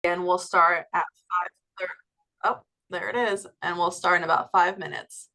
And we'll start at 5:30. Oh, there it is. And we'll start in about 5 minutes.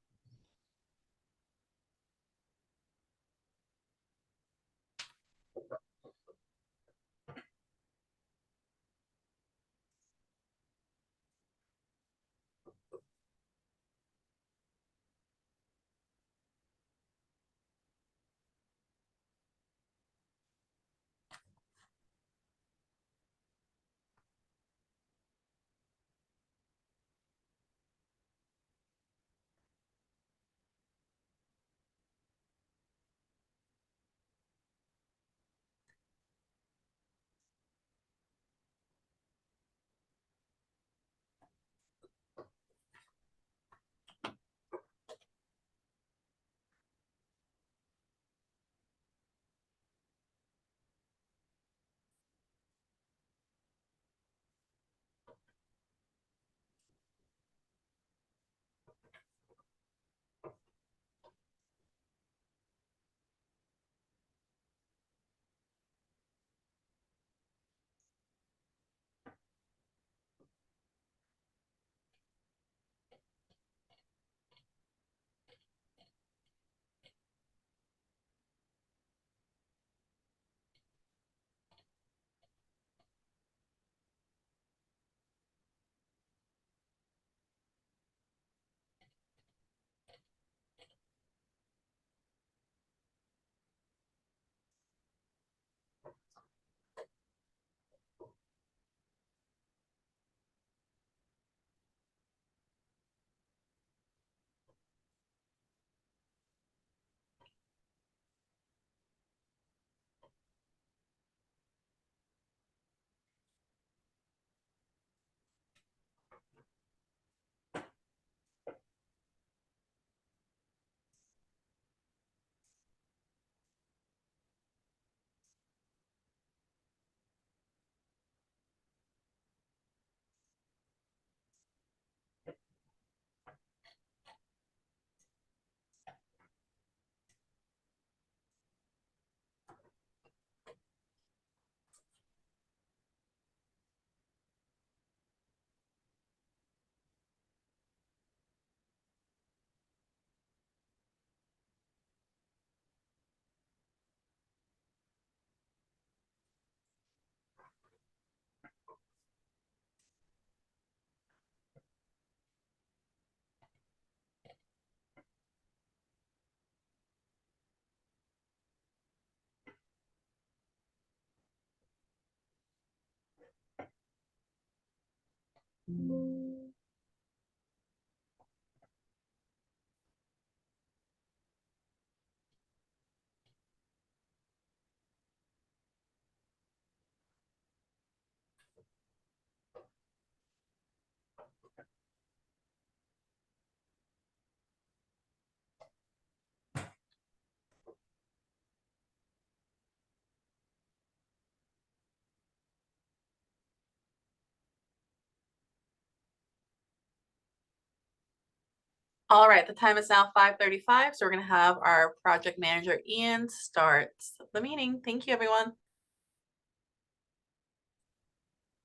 All right, the time is now 5:35, so we're going to have our project manager, Ian, start the meeting. Thank you, everyone.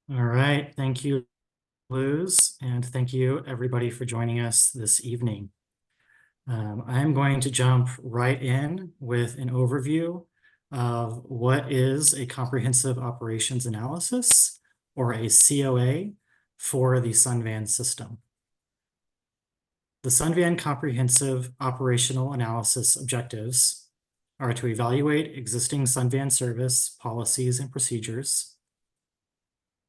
All right, thank you, Luz, and thank you everybody for joining us this evening. I'm going to jump right in with an overview of what is a comprehensive operations analysis, or a COA, for the Sun Van system. The Sun Van comprehensive operational analysis objectives are to evaluate existing Sun Van service policies and procedures,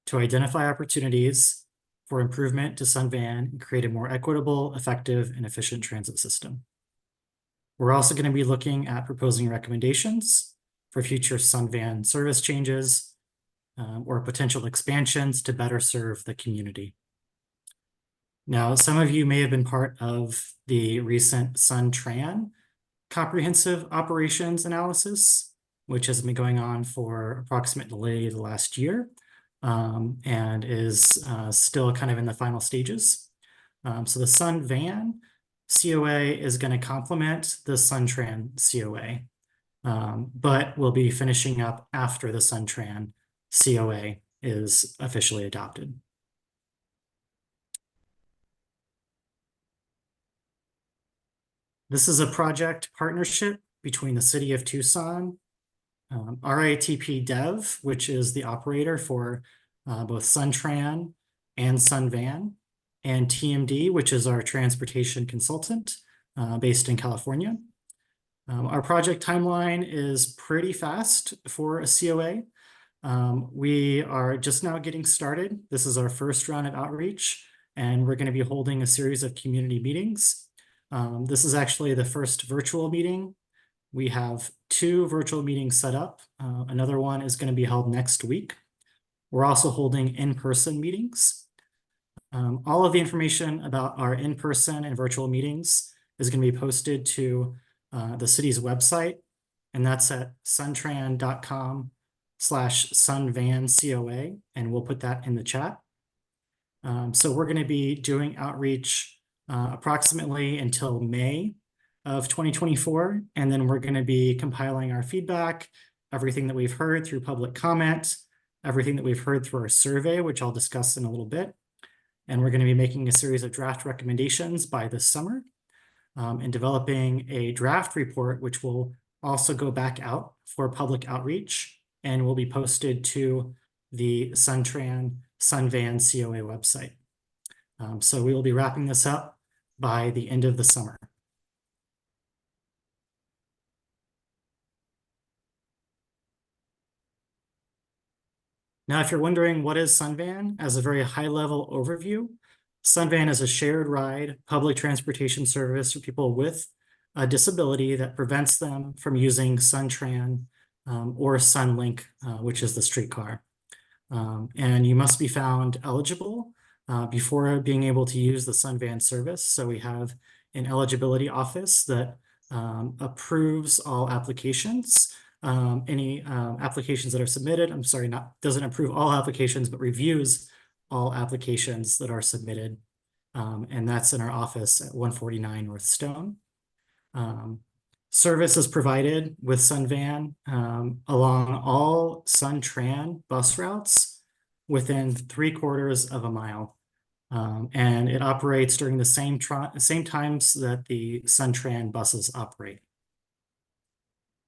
to identify opportunities for improvement to Sun Van and create a more equitable, effective, and efficient transit system. We're also going to be looking at proposing recommendations for future Sun Van service changes or potential expansions to better serve the community. Now, some of you may have been part of the recent Sun Tran comprehensive operations analysis, which has been going on for approximately the last year. And is still kind of in the final stages. So the Sun Van COA is going to complement the Sun Tran COA, but we'll be finishing up after the Sun Tran COA is officially adopted. This is a project partnership between the City of Tucson, RATP Dev, which is the operator for both Sun Tran and Sun Van, and TMD, which is our transportation consultant based in California. Our project timeline is pretty fast for a COA. We are just now getting started. This is our first round of outreach, and we're going to be holding a series of community meetings. This is actually the first virtual meeting. We have 2 virtual meetings set up. Another one is going to be held next week. We're also holding in-person meetings. All of the information about our in-person and virtual meetings is going to be posted to the city's website, and that's at suntran.com/sunvancoa, and we'll put that in the chat. So we're going to be doing outreach approximately until May of 2024, and then we're going to be compiling our feedback, everything that we've heard through public comment, everything that we've heard through our survey, which I'll discuss in a little bit. And we're going to be making a series of draft recommendations by this summer, and developing a draft report, which will also go back out for public outreach and will be posted to the Sun Tran Sun Van COA website. So we will be wrapping this up by the end of the summer. Now, if you're wondering what is Sun Van, as a very high-level overview, Sun Van is a shared ride public transportation service for people with a disability that prevents them from using Sun Tran or Sunlink, which is the streetcar. And you must be found eligible before being able to use the Sun Van service. So we have an eligibility office that approves all applications. Any applications that are submitted, doesn't approve all applications, but reviews all applications that are submitted. And that's in our office at 149 North Stone. Service is provided with Sun Van along all Sun Tran bus routes within 3/4 of a mile. And it operates during the same times that the Sun Tran buses operate.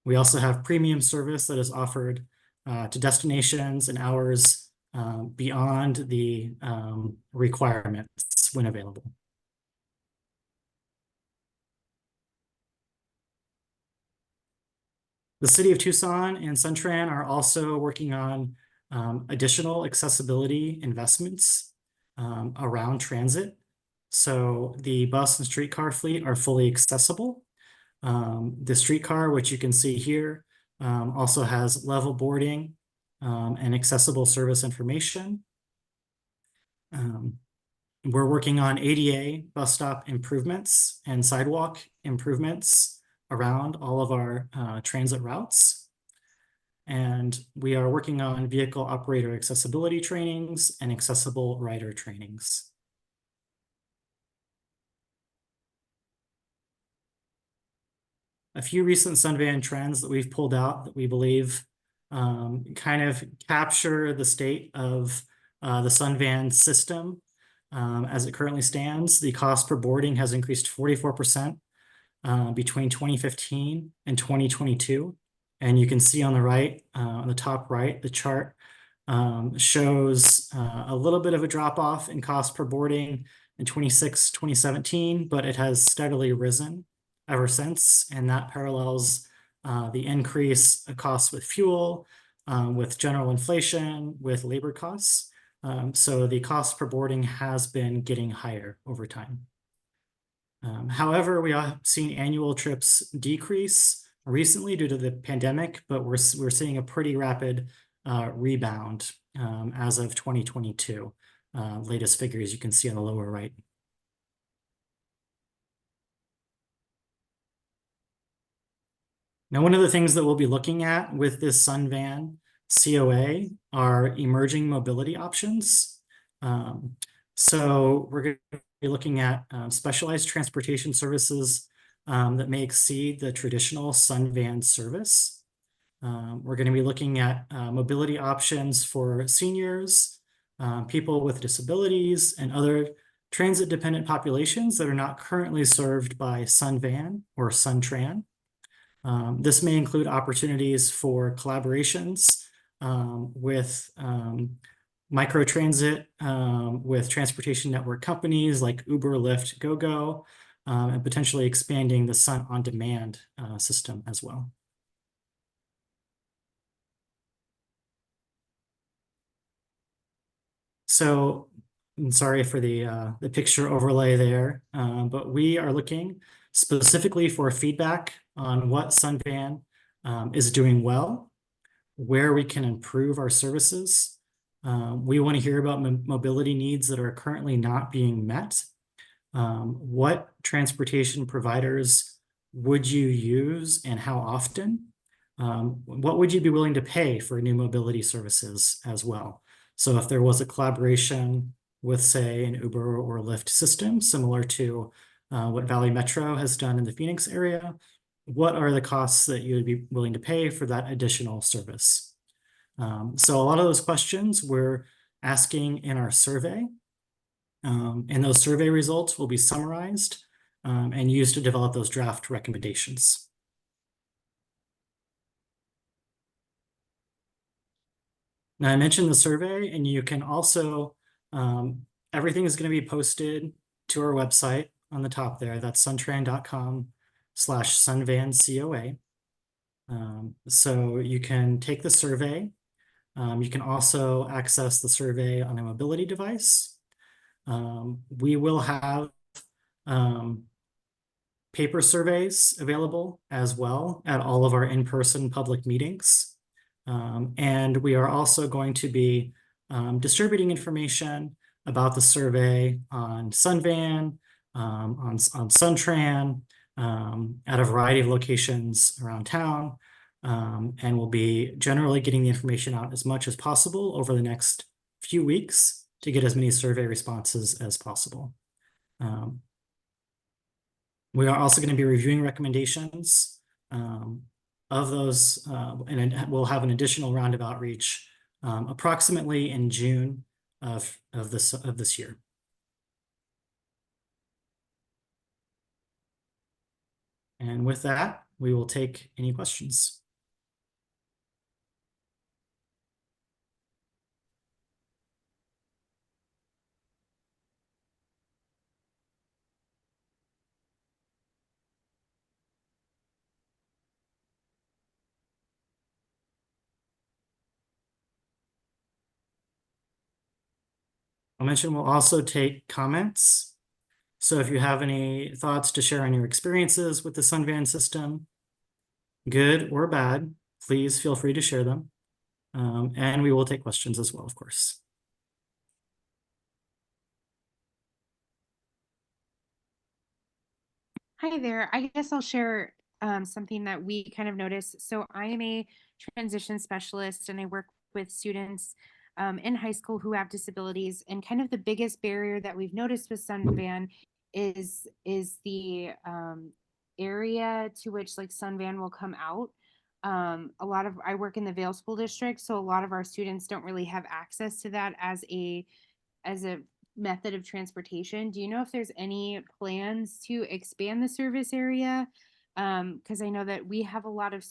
We also have premium service that is offered to destinations and hours beyond the requirements when available. The City of Tucson and Sun Tran are also working on additional accessibility investments around transit. So the bus and streetcar fleet are fully accessible. The streetcar, which you can see here, also has level boarding and accessible service information. We're working on ADA bus stop improvements and sidewalk improvements around all of our transit routes. And we are working on vehicle operator accessibility trainings and accessible rider trainings. A few recent Sun Van trends that we've pulled out that we believe kind of capture the state of the Sun Van system as it currently stands. The cost per boarding has increased 44% between 2015 and 2022. And you can see on the right, on the top right, the chart shows a little bit of a drop off in cost per boarding in 2017, but it has steadily risen ever since. And that parallels the increase of costs with fuel, with general inflation, with labor costs. So the cost per boarding has been getting higher over time. However, we have seen annual trips decrease recently due to the pandemic, but we're seeing a pretty rapid rebound as of 2022. Latest figures you can see on the lower right. Now, one of the things that we'll be looking at with this Sun Van COA are emerging mobility options. So we're going to be looking at specialized transportation services that may exceed the traditional Sun Van service. We're going to be looking at mobility options for seniors, people with disabilities, and other transit-dependent populations that are not currently served by Sun Van or Sun Tran. This may include opportunities for collaborations with microtransit, with transportation network companies like Uber, Lyft, GoGo, and potentially expanding the Sun On Demand system as well. So I'm sorry for the picture overlay there, but we are looking specifically for feedback on what Sunvan is doing well, where we can improve our services. We want to hear about mobility needs that are currently not being met. What transportation providers would you use and how often? What would you be willing to pay for new mobility services as well? So if there was a collaboration with, say, an Uber or Lyft system, similar to what Valley Metro has done in the Phoenix area, what are the costs that you would be willing to pay for that additional service? So a lot of those questions we're asking in our survey, and those survey results will be summarized and used to develop those draft recommendations. Now, I mentioned the survey, and you can also, everything is going to be posted to our website on the top there. That's suntran.com/sunvancoa. So you can take the survey. You can also access the survey on a mobility device. We will have paper surveys available as well at all of our in-person public meetings. And we are also going to be distributing information about the survey on Sunvan, on Sun Tran, at a variety of locations around town. And we'll be generally getting the information out as much as possible over the next few weeks to get as many survey responses as possible. We are also going to be reviewing recommendations of those, and we'll have an additional round of outreach approximately in June of this year. And with that, we will take any questions. I'll mention we'll also take comments. So if you have any thoughts to share on your experiences with the Sunvan system, good or bad, please feel free to share them. And we will take questions as well, of course. Hi there. I guess I'll share something that we kind of noticed. So I am a transition specialist and I work with students in high school who have disabilities. And kind of the biggest barrier that we've noticed with Sunvan is the area to which like Sunvan will come out. I work in the Vail School District, so a lot of our students don't really have access to that as a method of transportation. Do you know if there's any plans to expand the service area? Because I know that we have a lot of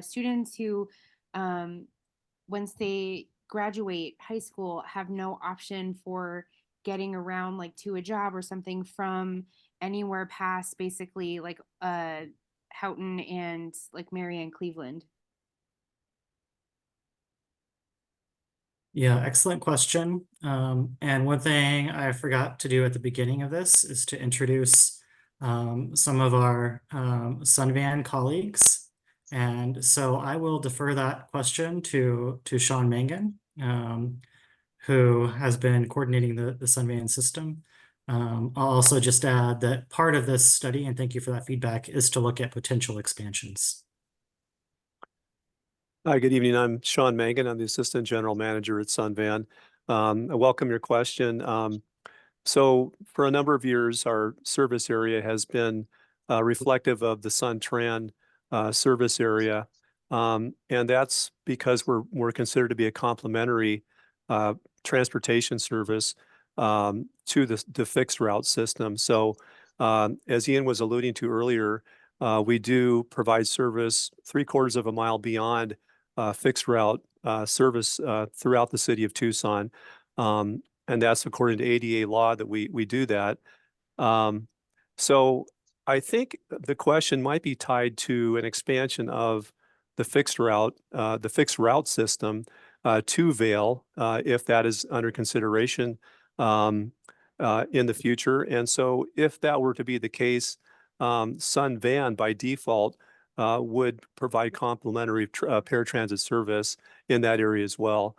students who, once they graduate high school, have no option for getting around like to a job or something from anywhere past basically like Houghton and like Marion, Cleveland. Yeah, excellent question. And one thing I forgot to do at the beginning of this is to introduce some of our Sunvan colleagues. And so I will defer that question to Sean Mangan, who has been coordinating the Sunvan system. I'll also just add that part of this study, and thank you for that feedback, is to look at potential expansions. Hi, good evening. I'm Sean Mangan. I'm the Assistant General Manager at Sunvan. I welcome your question. So for a number of years, our service area has been reflective of the Sun Tran service area. And that's because we're considered to be a complementary transportation service to the fixed route system. So as Ian was alluding to earlier, we do provide service 3/4 of a mile beyond fixed route service throughout the city of Tucson. And that's according to ADA law that we do that. Um, so I think the question might be tied to an expansion of the fixed route system to Vail, if that is under consideration in the future. And so if that were to be the case, Sun Van by default would provide complimentary paratransit service in that area as well.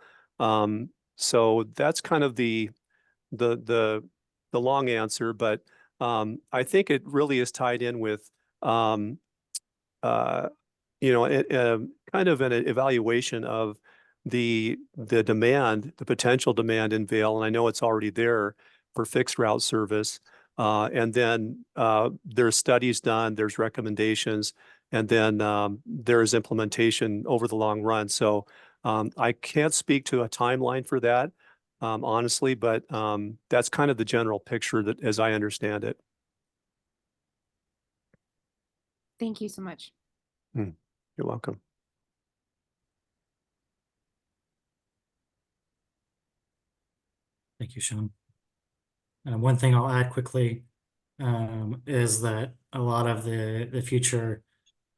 So that's kind of the the the long answer, but I think it really is tied in with um, uh, kind of an evaluation of the demand, the potential demand in Vail, and I know it's already there for fixed route service. And then there's studies done, there's recommendations, and then there's implementation over the long run. So I can't speak to a timeline for that, honestly, but that's kind of the general picture that, as I understand it. Thank you so much. Mm, You're welcome. Thank you, Sean. One thing I'll add quickly is that a lot of the future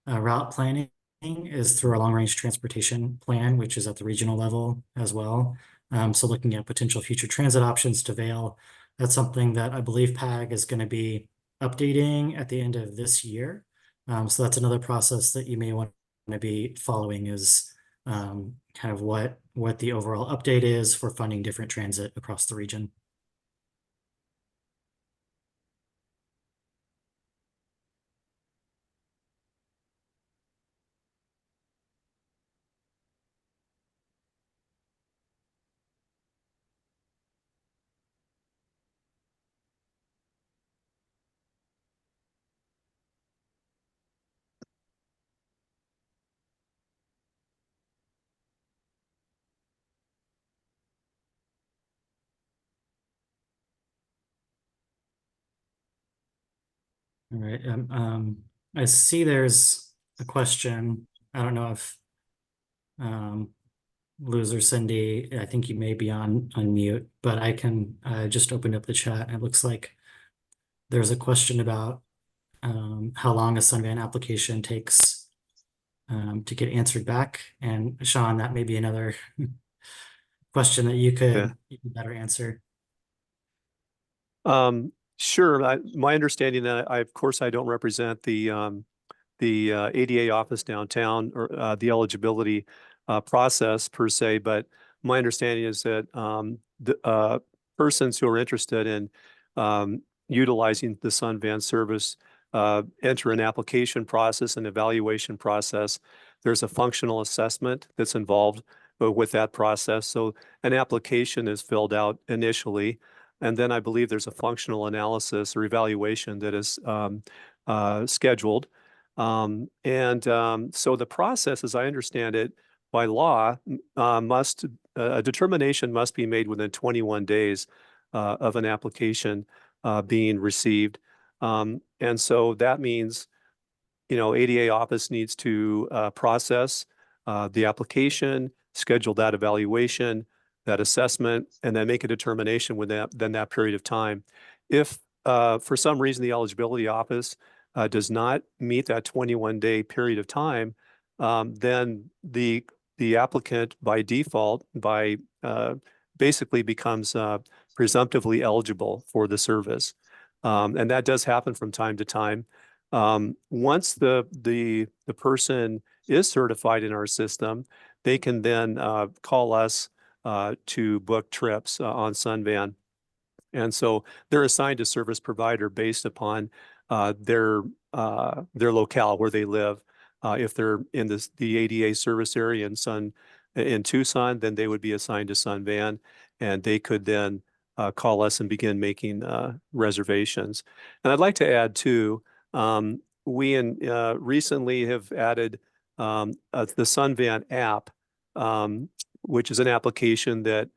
route planning is through our long-range transportation plan, which is at the regional level as well. So looking at potential future transit options to Vail, that's something that I believe PAG is going to be updating at the end of this year. So that's another process that you may want to be following, is kind of what the overall update is for funding different transit across the region. All right. I see there's a question. I don't know if Loser Cindy, I think you may be on mute, but I can just open up the chat. And it looks like there's a question about how long a Sunvan application takes to get answered back. And Sean, that may be another question that you could better answer. Sure. My understanding that of course, I don't represent the ADA office downtown or the eligibility process per se, but my understanding is that the persons who are interested in utilizing the Sun Van service enter an application process, an evaluation process. There's a functional assessment that's involved with that process. So an application is filled out initially, and then I believe there's a functional analysis or evaluation that is scheduled. So the process, as I understand it, by law, a determination must be made within 21 days of an application being received. And so that means, ADA office needs to process the application, schedule that evaluation, that assessment, and then make a determination within that period of time. If for some reason the eligibility office does not meet that 21-day period of time, then the applicant by default basically becomes presumptively eligible for the service. And that does happen from time to time. Once the person is certified in our system, they can then call us to book trips on Sunvan. And so they're assigned a service provider based upon their locale where they live. If they're in the ADA service area in Tucson, then they would be assigned to Sunvan, and they could then call us and begin making reservations. And I'd like to add too, we recently have added the Sun Van app, which is an application that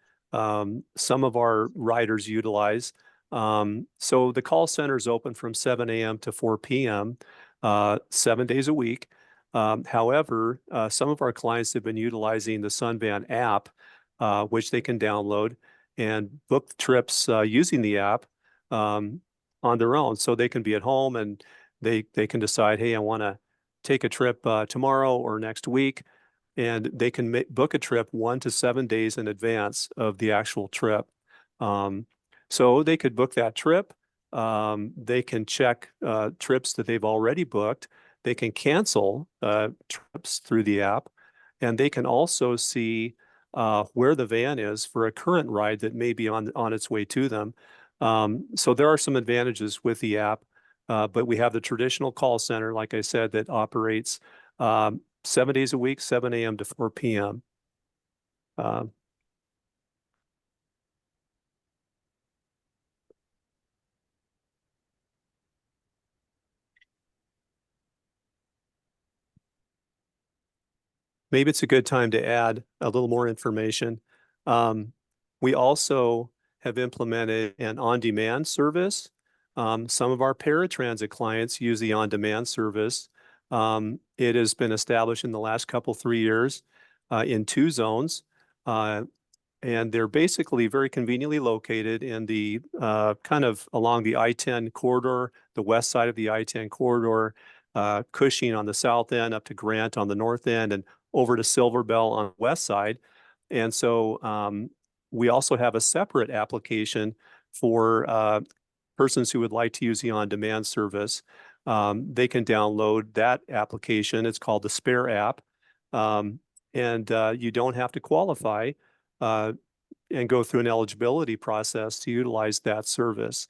some of our riders utilize. So the call center is open from 7 a.m. to 4 p.m., 7 days a week. However, some of our clients have been utilizing the Sun Van app, which they can download and book trips using the app on their own. So they can be at home and they can decide, hey, I want to take a trip tomorrow or next week, and they can book a trip 1 to 7 days in advance of the actual trip. So they could book that trip. They can check trips that they've already booked. They can cancel trips through the app, and they can also see where the van is for a current ride that may be on its way to them. So there are some advantages with the app, but we have the traditional call center, like I said, that operates 7 days a week, 7 a.m. to 4 p.m. Maybe it's a good time to add a little more information. We also have implemented an on-demand service. Some of our paratransit clients use the on-demand service. It has been established in the last 3 years in 2 zones. And they're basically very conveniently located in the kind of along the I-10 corridor, the west side of the I-10 corridor, Cushing on the south end, up to Grant on the north end, and over to Silver Bell on the west side. And so we also have a separate application for persons who would like to use the on-demand service. They can download that application. It's called the Spare app. And you don't have to qualify and go through an eligibility process to utilize that service.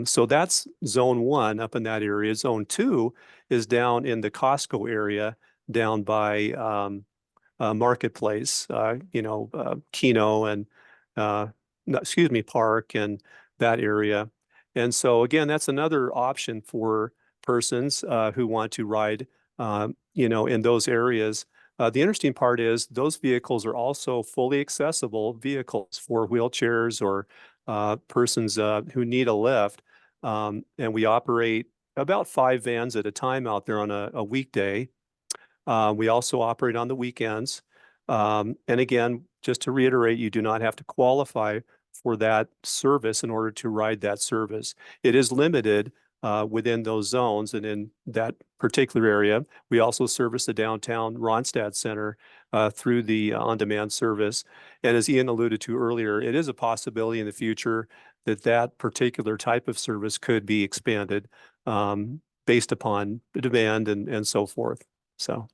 So that's zone 1 up in that area. Zone 2 is down in the Costco area, down by Marketplace, Keno and Park and that area. And so again, that's another option for persons who want to ride, in those areas. The interesting part is those vehicles are also fully accessible vehicles for wheelchairs or persons who need a lift. And we operate about 5 vans at a time out there on a weekday. We also operate on the weekends. And again, just to reiterate, you do not have to qualify for that service in order to ride that service. It is limited within those zones and in that particular area. We also service the downtown Ronstadt Center through the on-demand service. And as Ian alluded to earlier, it is a possibility in the future that that particular type of service could be expanded based upon the demand and so forth. So.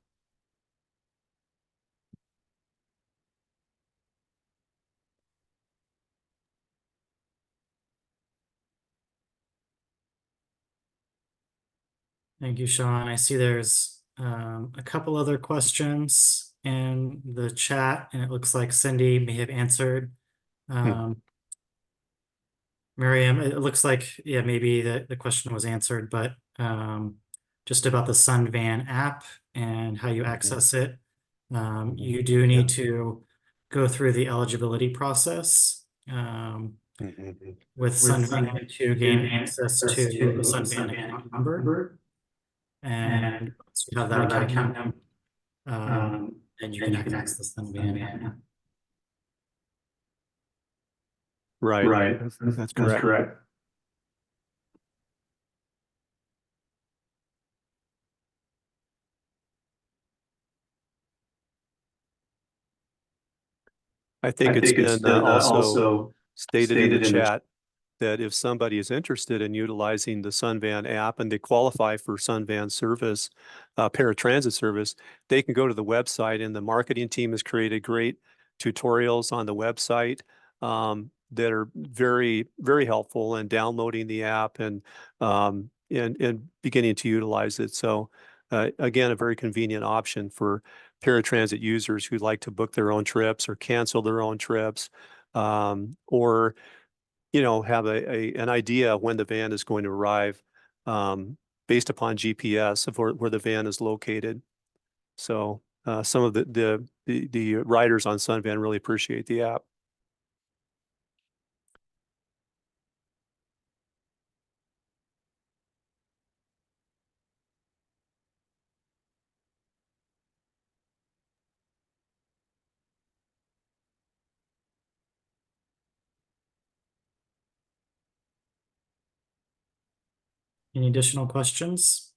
Thank you, Sean. I see there's a couple other questions in the chat, and it looks like Cindy may have answered. Miriam, it looks like, yeah, maybe the question was answered, but just about the Sun Van app and how you access it. You do need to go through the eligibility process with Sun Van to gain access to the Sun Van account number. And once you have that account number, then you can access the Sun Van app. Right. That's correct. I think it's been also stated in the chat that if somebody is interested in utilizing the Sun Van app and they qualify for Sun Van service, paratransit service, they can go to the website, and the marketing team has created great tutorials on the website that are very, very helpful in downloading the app and beginning to utilize it. So again, a very convenient option for paratransit users who'd like to book their own trips or cancel their own trips, or have an idea of when the van is going to arrive based upon GPS of where the van is located. So some of the riders on Sunvan really appreciate the app. Any additional questions?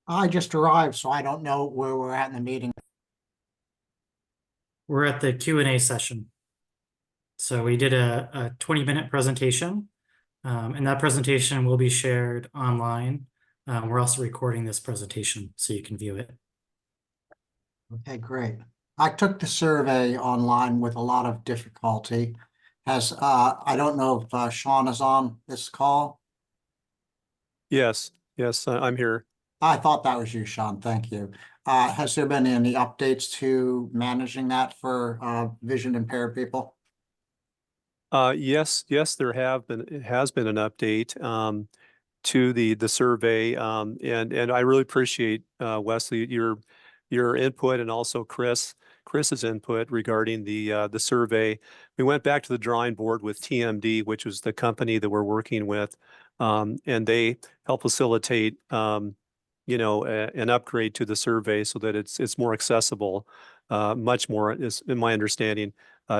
I just arrived, so I don't know where we're at in the meeting. We're at the Q&A session. So we did a 20-minute presentation, and that presentation will be shared online. We're also recording this presentation so you can view it. Okay, great. I took the survey online with a lot of difficulty. I don't know if Sean is on this call. Yes, I'm here. I thought that was you, Sean. Thank you. Has there been any updates to managing that for vision impaired people? Yes, there it has been an update to the survey, and I really appreciate Wesley your input, and also Chris's input regarding the survey. We went back to the drawing board with TMD, which was the company that we're working with, and they help facilitate an upgrade to the survey so that it's more accessible, much more, is in my understanding,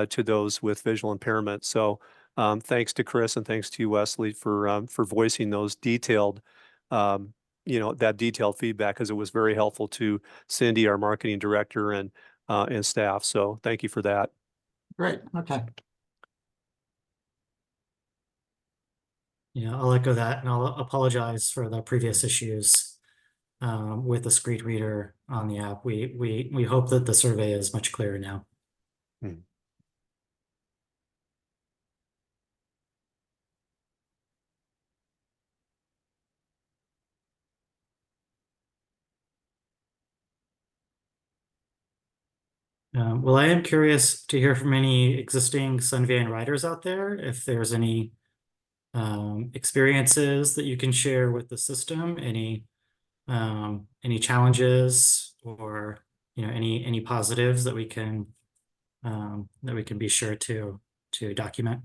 to those with visual impairment. So thanks to Chris and thanks to you, Wesley, for voicing those detailed, that detailed feedback, because it was very helpful to Cindy, our marketing director, and staff. So thank you for that. Great, okay. Yeah, I'll echo that, and I'll apologize for the previous issues with the screen reader on the app. We hope that the survey is much clearer now. Well, I am curious to hear from any existing Sunvan riders out there, if there's any experiences that you can share with the system, any challenges, or any positives that we can be sure to document.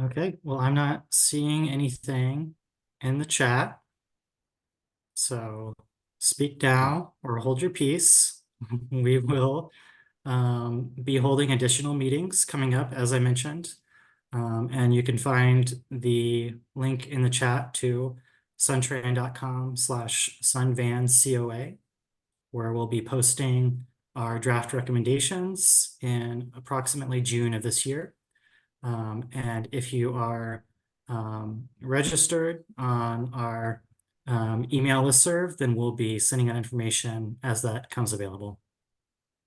Okay, well, I'm not seeing anything in the chat. So speak now or hold your peace. We will be holding additional meetings coming up, as I mentioned. And you can find the link in the chat to suntran.com/sunvancoa, where we'll be posting our draft recommendations in approximately June of this year. And if you are registered on our email listserv, then we'll be sending out information as that comes available.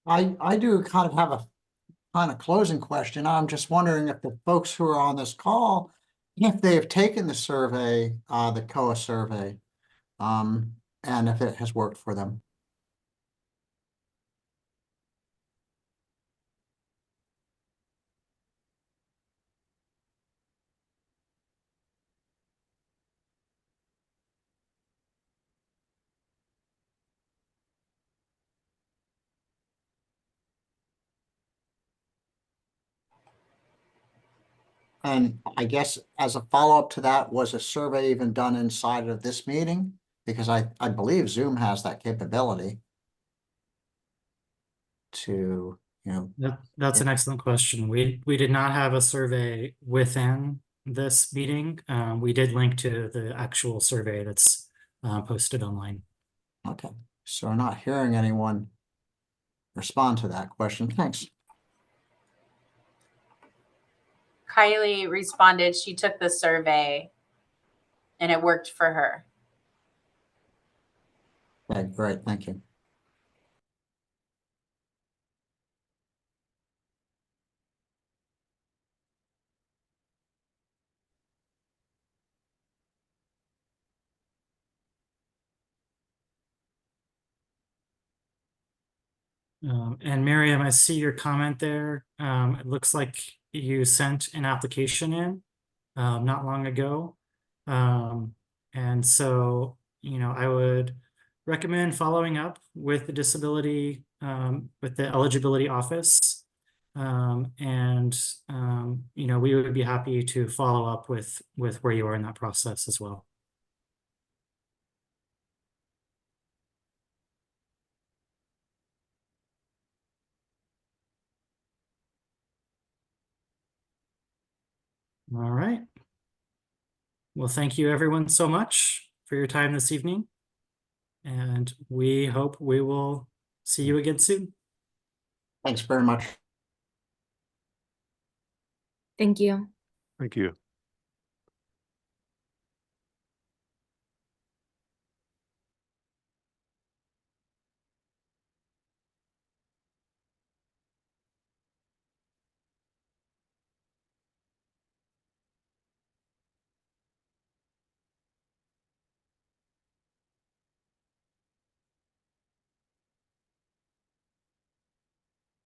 I do kind of have a kind of closing question. I'm just wondering if the folks who are on this call, if they have taken the survey, the COA survey, and if it has worked for them. And I guess as a follow-up to that, was a survey even done inside of this meeting? Because I believe Zoom has that capability to, That's an excellent question. We did not have a survey within this meeting. We did link to the actual survey that's posted online. okay, so we're not hearing anyone respond to that question. Thanks. Kylie responded she took the survey and it worked for her. Okay, great, thank you. And Miriam, I see your comment there. It looks like you sent an application in not long ago. And so, I would recommend following up with the disability, with the eligibility office. And we would be happy to follow up with where you are in that process as well. All right. Well, thank you everyone so much for your time this evening. And we hope we will see you again soon. Thanks very much. Thank you. Thank you.